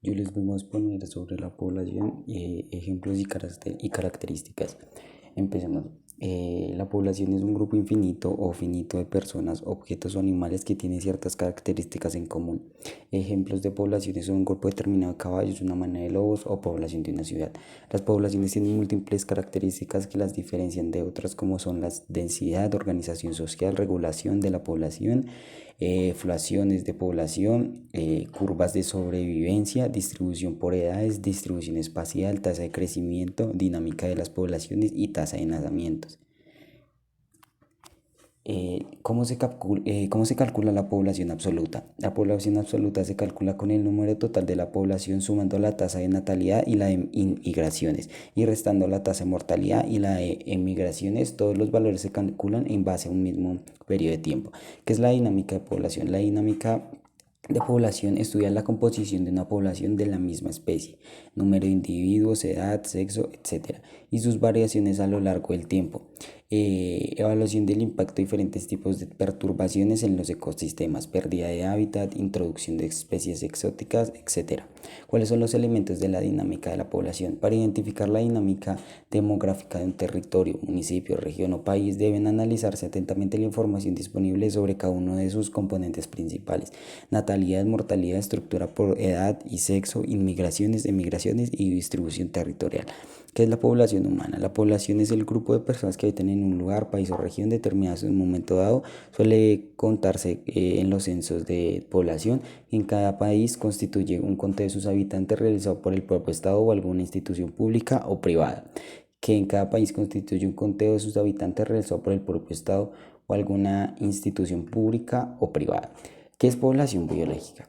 Yo les vengo a exponer sobre la población, ejemplos y características. Empecemos. La población es un grupo infinito o finito de personas, objetos o animales que tienen ciertas características en común. Ejemplos de poblaciones son un grupo determinado de caballos, una manada de lobos o población de una ciudad. Las poblaciones tienen múltiples características que las diferencian de otras, como son la densidad, organización social, regulación de la población, fluctuaciones de población, curvas de sobrevivencia, distribución por edades, distribución espacial, tasa de crecimiento, dinámica de las poblaciones y tasa de nacimientos. ¿Cómo se calcula la población absoluta? La población absoluta se calcula con el número total de la población sumando la tasa de natalidad y la de inmigraciones y restando la tasa de mortalidad y la de emigraciones. Todos los valores se calculan en base a un mismo periodo de tiempo. ¿Qué es la dinámica de población? La dinámica de población estudia la composición de una población de la misma especie, número de individuos, edad, sexo, etc. y sus variaciones a lo largo del tiempo. Evaluación del impacto de diferentes tipos de perturbaciones en los ecosistemas, pérdida de hábitat, introducción de especies exóticas, etc. ¿Cuáles son los elementos de la dinámica de la población? Para identificar la dinámica demográfica de un territorio, municipio, región o país, deben analizarse atentamente la información disponible sobre cada uno de sus componentes principales: natalidad, mortalidad, estructura por edad y sexo, inmigraciones, emigraciones y distribución territorial. ¿Qué es la población humana? La población es el grupo de personas que habitan en un lugar, país o región determinados en un momento dado. Suele contarse en los censos de población. En cada país constituye un conteo de sus habitantes realizado por el propio Estado o alguna institución pública o privada. Que en cada país constituye un conteo de sus habitantes realizado por el propio Estado o alguna institución pública o privada. ¿Qué es población biológica?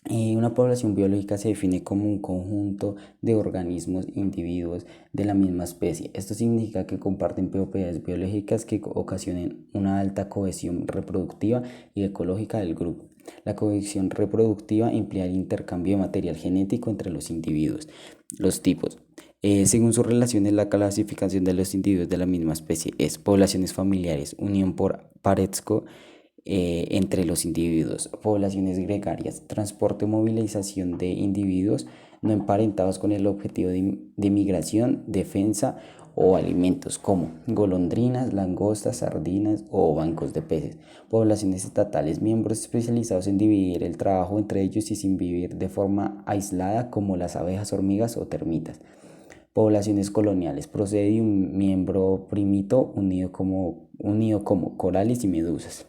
Una población biológica se define como un conjunto de organismos, individuos de la misma especie. Esto significa que comparten propiedades biológicas que ocasionen una alta cohesión reproductiva y ecológica del grupo. La cohesión reproductiva implica el intercambio de material genético entre los individuos. Los tipos. Según sus relaciones, la clasificación de los individuos de la misma especie es: poblaciones familiares, unión por parentesco entre los individuos; poblaciones gregarias, transporte o movilización de individuos no emparentados con el objetivo de migración, defensa o alimentos, como golondrinas, langostas, sardinas o bancos de peces; poblaciones estatales, miembros especializados en dividir el trabajo entre ellos y sin vivir de forma aislada, como las abejas, hormigas o termitas; poblaciones coloniales, procede de un miembro primito unido como corales y medusas.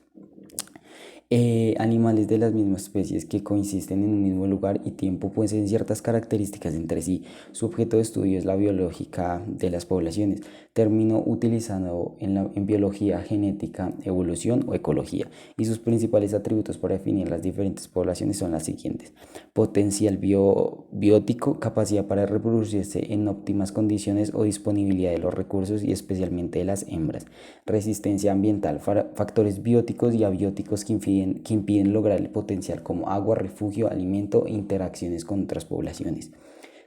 Animales de las mismas especies que coexisten en un mismo lugar y tiempo poseen ciertas características entre sí. Su objeto de estudio es la biológica de las poblaciones, término utilizado en biología, genética, evolución o ecología, y sus principales atributos para definir las diferentes poblaciones son las siguientes: potencial biótico, capacidad para reproducirse en óptimas condiciones o disponibilidad de los recursos y especialmente de las hembras; resistencia ambiental, factores bióticos y abióticos que impiden lograr el potencial, como agua, refugio, alimento e interacciones con otras poblaciones;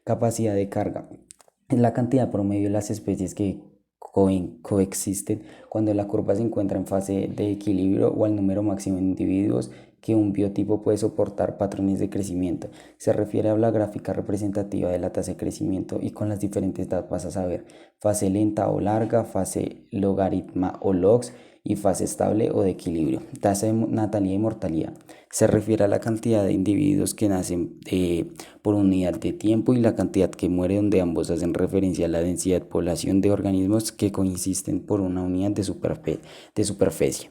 capacidad de carga, es la cantidad promedio de las especies que coexisten cuando la curva se encuentra en fase de equilibrio, o al número máximo de individuos que un biotipo puede soportar patrones de crecimiento. Se refiere a la gráfica representativa de la tasa de crecimiento y con las diferentes etapas, a saber: fase lenta o larga, fase logaritma o logs y fase estable o de equilibrio. Tasa de natalidad y mortalidad se refiere a la cantidad de individuos que nacen por unidad de tiempo y la cantidad que muere, donde ambos hacen referencia a la densidad de población de organismos que coexisten por una unidad de superficie.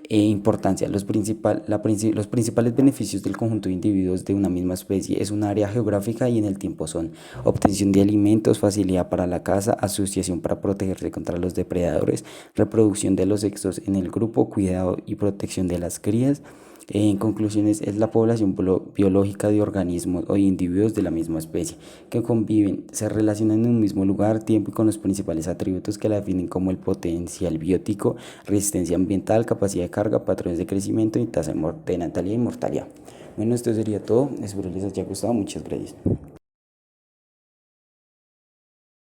Importancia. Los principales beneficios del conjunto de individuos de una misma especie es un área geográfica y en el tiempo son: obtención de alimentos, facilidad para la caza, asociación para protegerse contra los depredadores, reproducción de los sexos en el grupo, cuidado y protección de las crías. En conclusiones, es la población biológica de organismos o individuos de la misma especie que conviven, se relacionan en un mismo lugar, tiempo y con los principales atributos que la definen, como el potencial biótico, resistencia ambiental, capacidad de carga, patrones de crecimiento y tasa de natalidad y mortalidad. Bueno, esto sería todo. Espero les haya gustado. Muchas gracias.